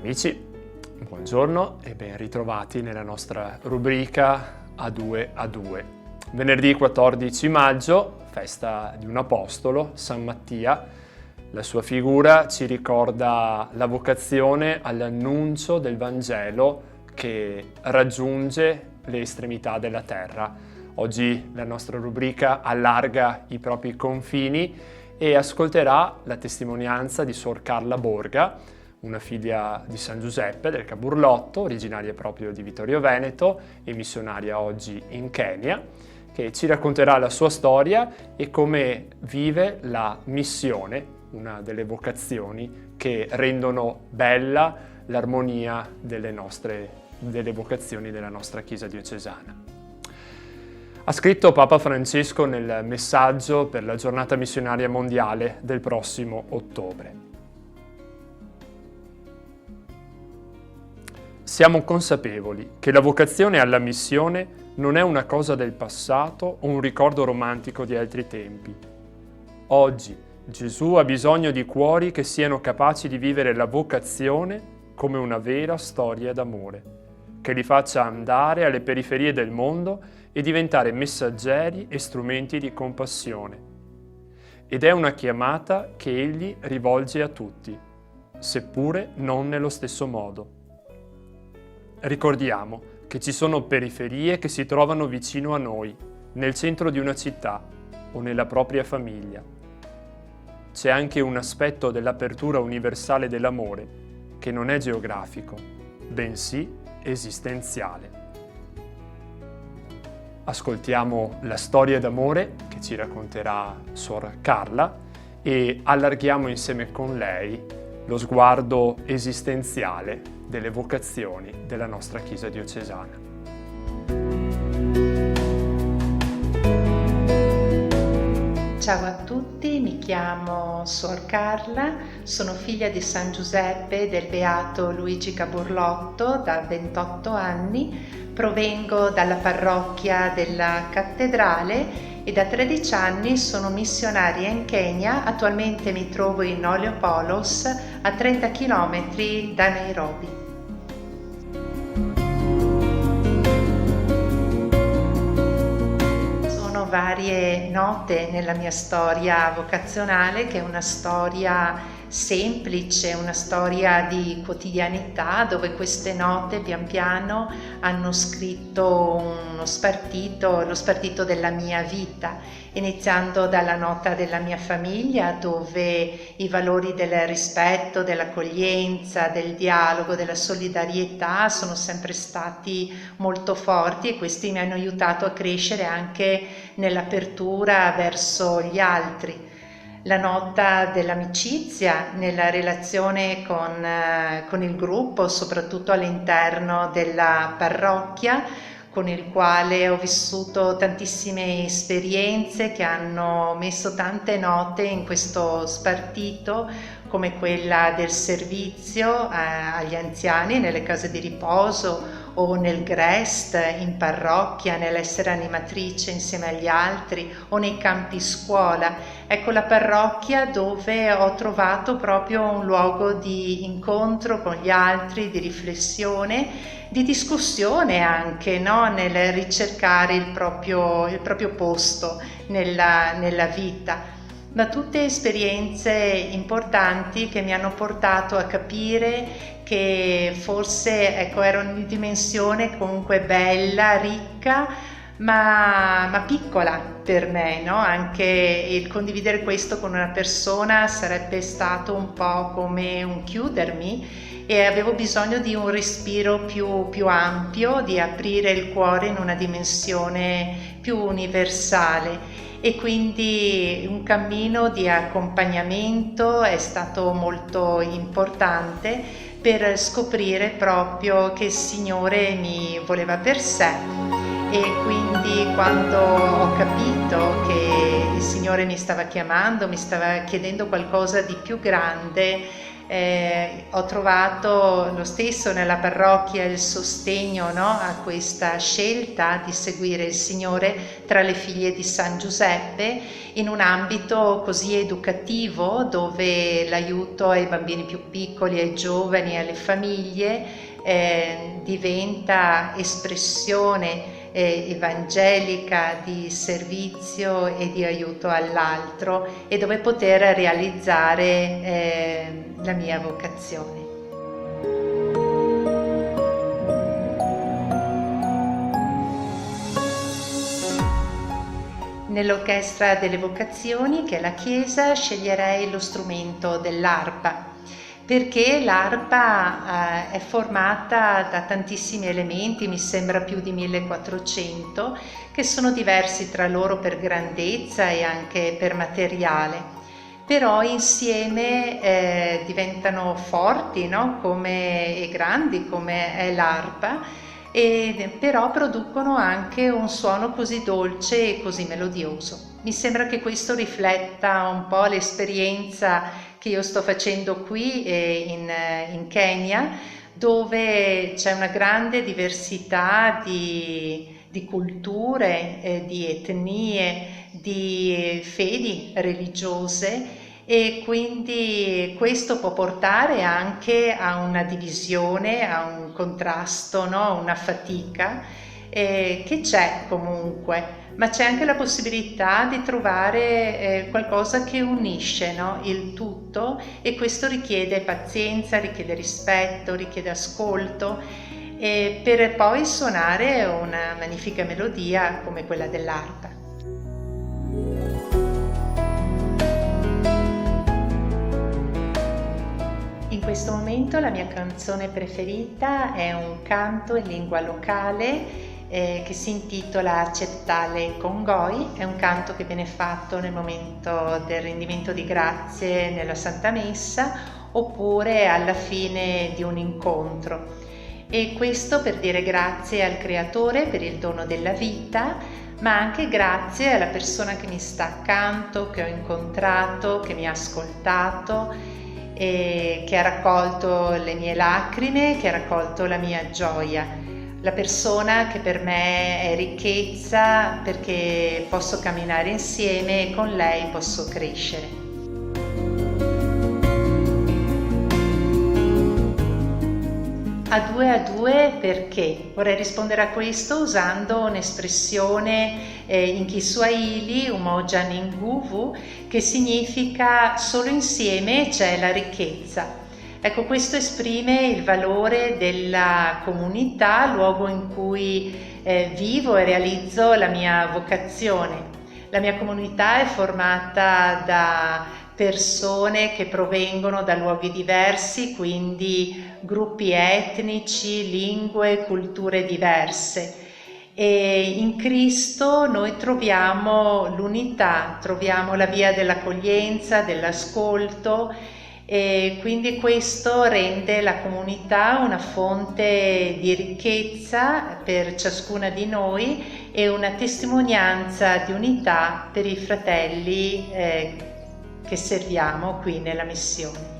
Amici, buongiorno e ben ritrovati nella nostra rubrica A2A2. Venerdì 14 maggio, festa di un apostolo, San Mattia. La sua figura ci ricorda la vocazione all'annuncio del Vangelo che raggiunge le estremità della terra. Oggi la nostra rubrica allarga i propri confini e ascolterà la testimonianza di Sor Carla Borga, una figlia di San Giuseppe del Caburlotto, originaria proprio di Vittorio Veneto e missionaria oggi in Kenya, che ci racconterà la sua storia e come vive la missione, una delle vocazioni che rendono bella l'armonia delle vocazioni della nostra Chiesa diocesana. Ha scritto Papa Francesco nel messaggio per la giornata missionaria mondiale del prossimo ottobre. Siamo consapevoli che la vocazione alla missione non è una cosa del passato o un ricordo romantico di altri tempi. Oggi Gesù ha bisogno di cuori che siano capaci di vivere la vocazione come una vera storia d'amore, che li faccia andare alle periferie del mondo e diventare messaggeri e strumenti di compassione. Ed è una chiamata che Egli rivolge a tutti, seppure non nello stesso modo. Ricordiamo che ci sono periferie che si trovano vicino a noi, nel centro di una città o nella propria famiglia. C'è anche un aspetto dell'apertura universale dell'amore che non è geografico, bensì esistenziale. Ascoltiamo la storia d'amore che ci racconterà Sor Carla e allarghiamo insieme con lei lo sguardo esistenziale delle vocazioni della nostra Chiesa diocesana. Ciao a tutti, mi chiamo Sor Carla, sono figlia di San Giuseppe del Beato Luigi Caburlotto da 28 anni, provengo dalla parrocchia della Cattedrale e da 13 anni sono missionaria in Kenya. Attualmente mi trovo in Oleopolos, a 30 km da Nairobi. Sono varie note nella mia storia vocazionale, che è una storia semplice, una storia di quotidianità, dove queste note pian piano hanno scritto lo spartito della mia vita, iniziando dalla nota della mia famiglia, dove i valori del rispetto, dell'accoglienza, del dialogo, della solidarietà sono sempre stati molto forti, e questi mi hanno aiutato a crescere anche nell'apertura verso gli altri. La nota dell'amicizia nella relazione con il gruppo, soprattutto all'interno della parrocchia, con il quale ho vissuto tantissime esperienze che hanno messo tante note in questo spartito, come quella del servizio agli anziani nelle case di riposo o nel Grest in parrocchia, nell'essere animatrice insieme agli altri o nei campi scuola. Ecco, la parrocchia dove ho trovato proprio un luogo di incontro con gli altri, di riflessione, di discussione anche, no? Nel ricercare il proprio posto nella vita. Ma tutte esperienze importanti che mi hanno portato a capire che forse ero in una dimensione comunque bella, ricca, ma piccola per me, no? Anche il condividere questo con una persona sarebbe stato un po' come un chiudermi, e avevo bisogno di un respiro più ampio, di aprire il cuore in una dimensione più universale. E quindi un cammino di accompagnamento è stato molto importante per scoprire proprio che il Signore mi voleva per sé. E quindi quando ho capito che il Signore mi stava chiamando, mi stava chiedendo qualcosa di più grande, Ho trovato lo stesso nella parrocchia il sostegno, no, a questa scelta di seguire il Signore tra le figlie di San Giuseppe in un ambito così educativo, dove l'aiuto ai bambini più piccoli, ai giovani, alle famiglie diventa espressione evangelica di servizio e di aiuto all'altro, e dove poter realizzare la mia vocazione. Nell'orchestra delle vocazioni, che è la Chiesa, sceglierei lo strumento dell'arpa, perché l'arpa è formata da tantissimi elementi, mi sembra più di 1400, che sono diversi tra loro per grandezza e anche per materiale, però insieme diventano forti, no? E grandi come è l'arpa, e però producono anche un suono così dolce e così melodioso. Mi sembra che questo rifletta un po' l'esperienza che io sto facendo qui in Kenya, dove c'è una grande diversità di culture, di etnie, di fedi religiose, e quindi questo può portare anche a una divisione, a un contrasto, no? Una fatica che c'è comunque, ma c'è anche la possibilità di trovare qualcosa che unisce, no? Il tutto, e questo richiede pazienza, richiede rispetto, richiede ascolto, per poi suonare una magnifica melodia come quella dell'arpa. In questo momento la mia canzone preferita è un canto in lingua locale che si intitola Accettale Congoi. È un canto che viene fatto nel momento del rendimento di grazie nella Santa Messa, oppure alla fine di un incontro. E questo per dire grazie al Creatore per il dono della vita, ma anche grazie alla persona che mi sta accanto, che ho incontrato, che mi ha ascoltato, e che ha raccolto le mie lacrime, che ha raccolto la mia gioia. La persona che per me è ricchezza, perché posso camminare insieme e con lei posso crescere. A due perché? Vorrei rispondere a questo usando un'espressione in Kiswahili, umoja ni nguvu, che significa solo insieme c'è la ricchezza. Ecco, questo esprime il valore della comunità, luogo in cui vivo e realizzo la mia vocazione. La mia comunità è formata da persone che provengono da luoghi diversi, quindi gruppi etnici, lingue, culture diverse. E in Cristo noi troviamo l'unità, troviamo la via dell'accoglienza, dell'ascolto, e quindi questo rende la comunità una fonte di ricchezza per ciascuna di noi e una testimonianza di unità per i fratelli che serviamo qui nella missione.